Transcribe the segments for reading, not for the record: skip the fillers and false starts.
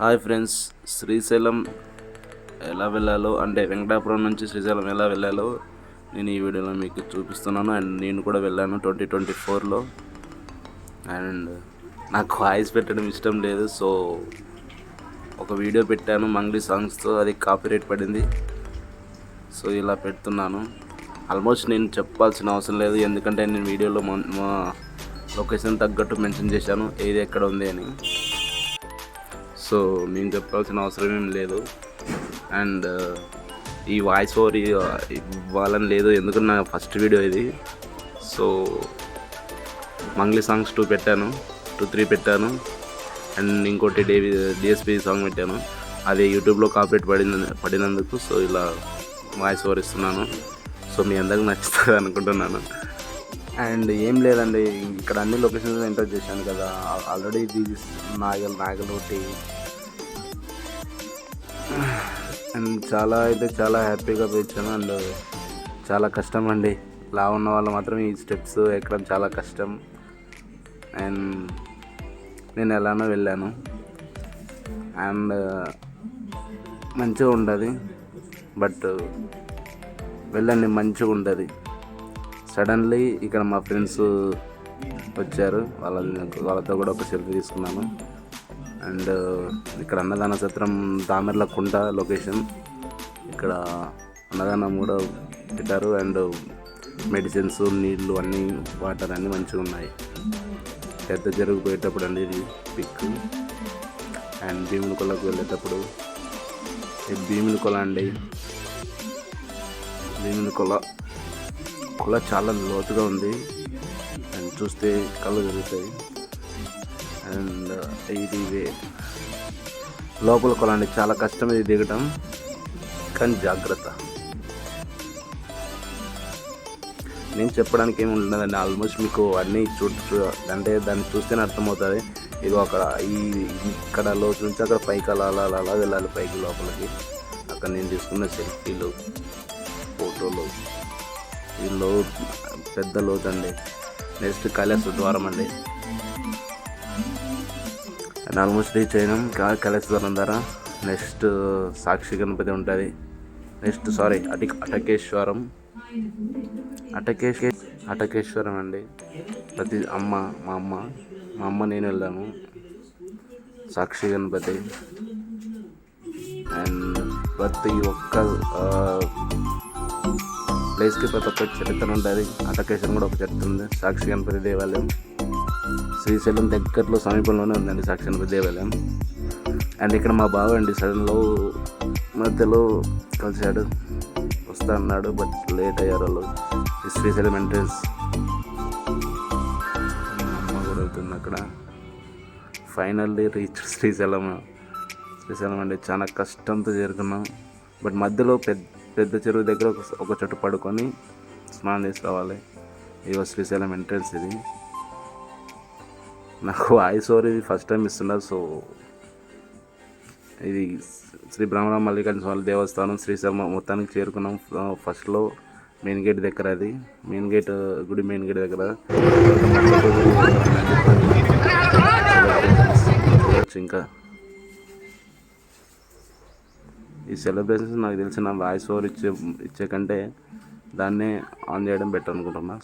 Hi friends, Srisailam ఎలా వెళ్ళాలో అంటే వెంకటాపురం నుంచి శ్రీశైలం ఎలా వెళ్ళాలో నేను ఈ వీడియోలో మీకు చూపిస్తున్నాను. అండ్ నేను కూడా వెళ్ళాను 2024లో. అండ్ నాకు వాయిస్ పెట్టడం ఇష్టం లేదు, సో ఒక వీడియో పెట్టాను మంగ్లీ సాంగ్స్తో, అది కాపీరైట్ పడింది. సో ఇలా పెడుతున్నాను. ఆల్మోస్ట్ నేను చెప్పాల్సిన అవసరం లేదు, ఎందుకంటే నేను వీడియోలో మా లొకేషన్ తగ్గట్టు మెన్షన్ చేశాను ఏది ఎక్కడ ఉంది అని. సో నేను చెప్పాల్సిన అవసరం ఏం లేదు. అండ్ ఈ వాయిస్ ఓవర్ ఇవ్వాలని లేదు, ఎందుకంటే నా ఫస్ట్ వీడియో ఇది. సో మంగ్లీ సాంగ్స్ 2 3 పెట్టాను. అండ్ ఇంకోటి డిఎస్పి సాంగ్ పెట్టాను, అది యూట్యూబ్లో కాపీరైట్ పడినందుకు సో ఇలా వాయిస్ ఓవర్ ఇస్తున్నాను. సో మీ అందరికి నచ్చుతుంది అనుకుంటున్నాను. అండ్ ఏం లేదండి, ఇక్కడ అన్ని లొకేషన్స్ ఎంటర్ చేశాను కదా ఆల్రెడీ. ఇది నాగలోటి. అండ్ చాలా హ్యాపీగా పోయించాను. అండ్ చాలా కష్టం అండి, లా ఉన్న వాళ్ళు మాత్రం ఈ స్టెప్స్ ఎక్కడం చాలా కష్టం. అండ్ నేను ఎలానో వెళ్ళాను. అండ్ మంచిగా ఉంటుంది, బట్ వెళ్ళండి, మంచిగా ఉంటుంది. సడన్లీ ఇక్కడ మా ఫ్రెండ్స్ వచ్చారు, వాళ్ళతో కూడా ఒక సెల్ఫీ తీసుకున్నాను. అండ్ ఇక్కడ అన్నదాన సత్రం దామెర్ల కుంట లొకేషన్, ఇక్కడ అన్నదానం కూడా పెట్టారు. అండ్ మెడిసిన్స్, నీళ్ళు, అన్నీ వాటర్ అన్నీ మంచిగా ఉన్నాయి. పెద్ద చెరువు పోయేటప్పుడు అండి ఇది పిక్. అండ్ భీముని కొలకు వెళ్ళేటప్పుడు, ఇది భీముని కొల అండి. భీముని కొల చాలా లోతుగా ఉంది, అండ్ చూస్తే కళ్ళు తిరుగుతాయి. అండ్ ఇది లోపల కొల అండి, చాలా కష్టం ఇది దిగటం, కానీ జాగ్రత్త. నేను చెప్పడానికి ఏమి ఉండదండి, ఆల్మోస్ట్ మీకు అన్నీ అంటే దాన్ని చూస్తేనే అర్థమవుతుంది. ఇది ఇక్కడ లోతు నుంచి అక్కడ పైకి అలా వెళ్ళాలి, పైకి లోపలికి. అక్కడ నేను తీసుకున్న సెల్ఫీలు, ఫోటోలు, ఈ పెద్ద లోతు అండి. నెక్స్ట్ కైలాస ద్వారం అండి. అండ్ ఆల్మోస్ట్ రీచ్ అయినాం కైలాస ద్వారం ద్వారా. నెక్స్ట్ సాక్షి గణపతి ఉంటుంది. నెక్స్ట్ అటకేశ్వరం అండి. మా అమ్మ నేను వెళ్ళాము. సాక్షి గణపతి. అండ్ ప్రతి ఒక్క ప్లేస్కి ప్రతి ఒక్క చరిత్ర ఉంటుంది. అటకేశ్వరం కూడా ఒక చరిత్ర ఉంది. సాక్షి గణపతి దేవాలయం శ్రీశైలం దగ్గరలో సమీపంలోనే ఉందండి సాక్షి గణపతి దేవాలయం. అండ్ ఇక్కడ మా బావ అండి సడన్లో మధ్యలో కలిశాడు, వస్తా అన్నాడు, బట్ లేట్ అయ్యారు వాళ్ళు. శ్రీశైలం ఎంట్రెన్స్ అమ్మ కూడా వెళ్తుంది అక్కడ. ఫైనల్లీ రీచ్ శ్రీశైలం అండి. చాలా కష్టంతో చేరుకున్నాం, బట్ మధ్యలో పెద్ద చెరువు దగ్గర ఒక చోటు పడుకొని స్నానం చేసి రావాలి. ఇగో శ్రీశైలం ఎంట్రెన్స్ ఇది. నాకు వాయిస్ ఓవర్ ఇది ఫస్ట్ టైం ఇస్తున్నారు. సో ఇది శ్రీ బ్రహ్మరామ మల్లికార్జున స్వామి దేవస్థానం శ్రీశైలం మొత్తానికి చేరుకున్నాం. ఫస్ట్లో మెయిన్ గేట్ దగ్గర, అది గుడి మెయిన్ గేట్ దగ్గర. ఇంకా ఈ సెలబ్రేషన్స్ నాకు తెలిసిన వాయిస్ ఓవర్ ఇచ్చే కంటే దాన్నే ఆన్ చేయడం బెటర్ అనుకుంటున్నా.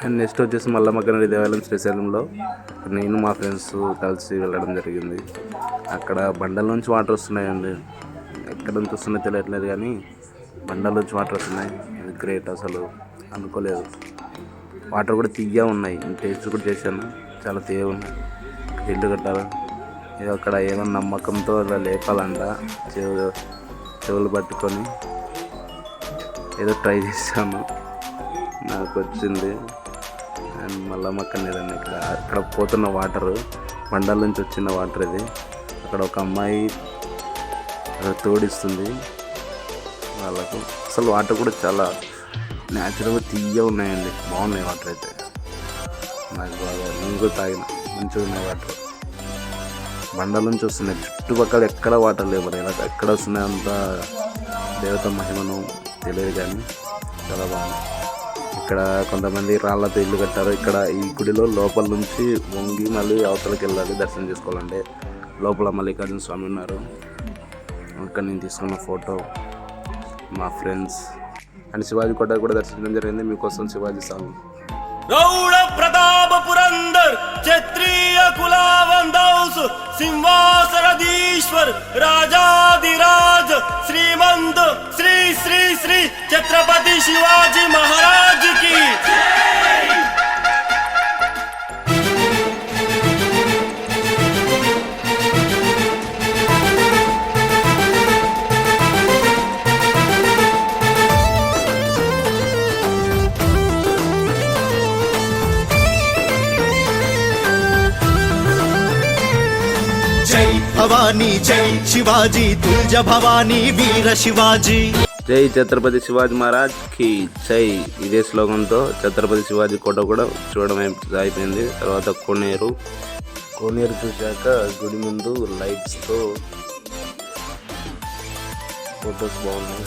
అండ్ నెక్స్ట్ వచ్చేసి మల్లమ్మకన్నడి దేవాలయం శ్రీశైలంలో నేను మా ఫ్రెండ్స్ కలిసి వెళ్ళడం జరిగింది. అక్కడ బండల నుంచి వాటర్ వస్తున్నాయండి. ఎక్కడ నుంచి వస్తున్నాయో తెలియట్లేదు కానీ బండల నుంచి వాటర్ వస్తున్నాయి. ఇది గ్రేట్, అసలు అనుకోలేదు. వాటర్ కూడా తీయగా ఉన్నాయి. టేస్ట్ కూడా చేశాను, చాలా తీయగా ఉన్నాయి. ఇల్లు కట్టాలి, ఏదో అక్కడ ఏదో నమ్మకంతో అలా లేపాలంట. చెవులు పట్టుకొని ఏదో ట్రై చేశాను, నాకు వచ్చింది. అండ్ మల్లమ్మకన్నీరని అక్కడ పోతున్న వాటరు బండాల నుంచి వచ్చిన వాటర్ ఇది. అక్కడ ఒక అమ్మాయి తోడిస్తుంది వాళ్ళకు. అసలు వాటర్ కూడా చాలా న్యాచురల్గా తీయగా ఉన్నాయండి, బాగున్నాయి వాటర్ అయితే. నాకు బాగా, నేను కూడా తాగిన, మంచిగా ఉన్నాయి వాటర్. బండాల నుంచి వస్తున్నాయి, చుట్టుపక్కల ఎక్కడ వాటర్ లేవు. మరి ఎక్కడ వస్తున్నాయి అంత దేవత మహిమను తెలియదు కానీ చాలా బాగుంది. ఇక్కడ కొంతమంది రాళ్ళతో ఇల్లు కట్టారు. ఇక్కడ ఈ గుడిలో లోపల నుంచి వంగి మళ్ళీ అవతలకి వెళ్ళాలి దర్శనం చేసుకోవాలంటే. లోపల మల్లికార్జున స్వామి ఉన్నారు. అక్కడ నేను తీసుకున్న ఫోటో, మా ఫ్రెండ్స్. అండ్ శివాజీ కోట కూడా దర్శించడం జరిగింది. మీకోసం శివాజీ సాంగ్. गौड़ प्रताप पुरंदर क्षत्रिय कुलावंदौस सिंहासनधीश्वर राजाधिराज श्रीमंत श्री श्री श्री छत्रपति शिवाजी महाराज की जय भवानी जय शिवाजी तुल्ज भवानी वीर शिवाजी. జై ఛత్రపతి శివాజీ మహారాజ్ కి జై. ఇదే స్లోగన్తో ఛత్రపతి శివాజీ కోట కూడా చూడడం అయిపోయింది. తర్వాత కోనేరు చూశాక గుడి ముందు లైట్స్తో ఫొటోస్ బాగున్నాయి.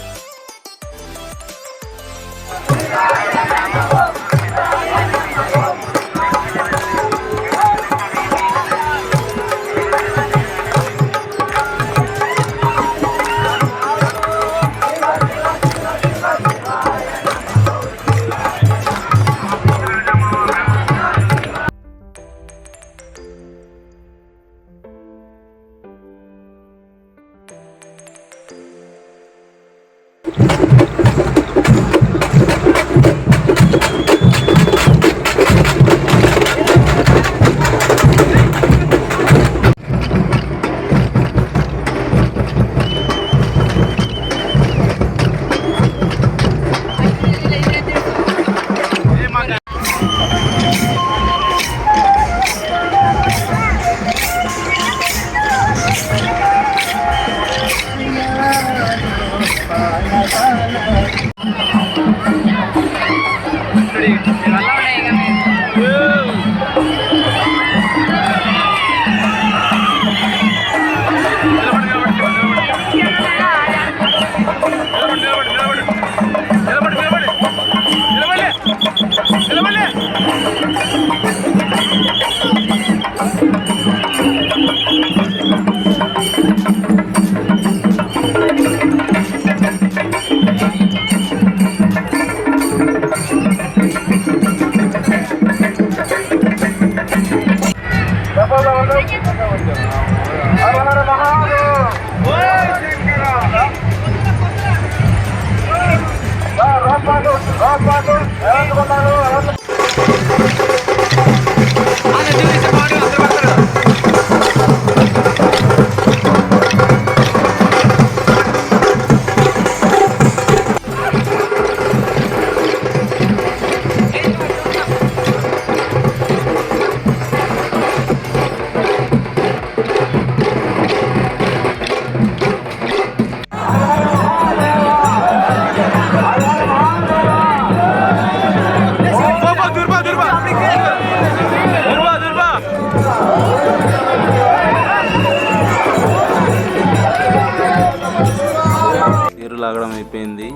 తేరు లాగడం అయిపోయింది,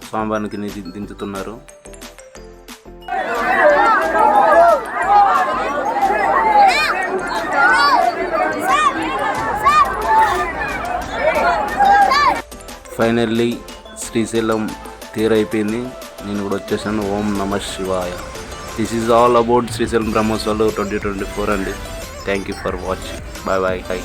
స్వామివారికి దించుతున్నారు. ఫైనల్లీ శ్రీశైలం తేరు అయిపోయింది, నేను కూడా వచ్చేసాను. ఓం నమ శివాయ. This is all about Srisailam బ్రహ్మోత్సవాలు 2024 అండి. Thank you for watching. Bye bye.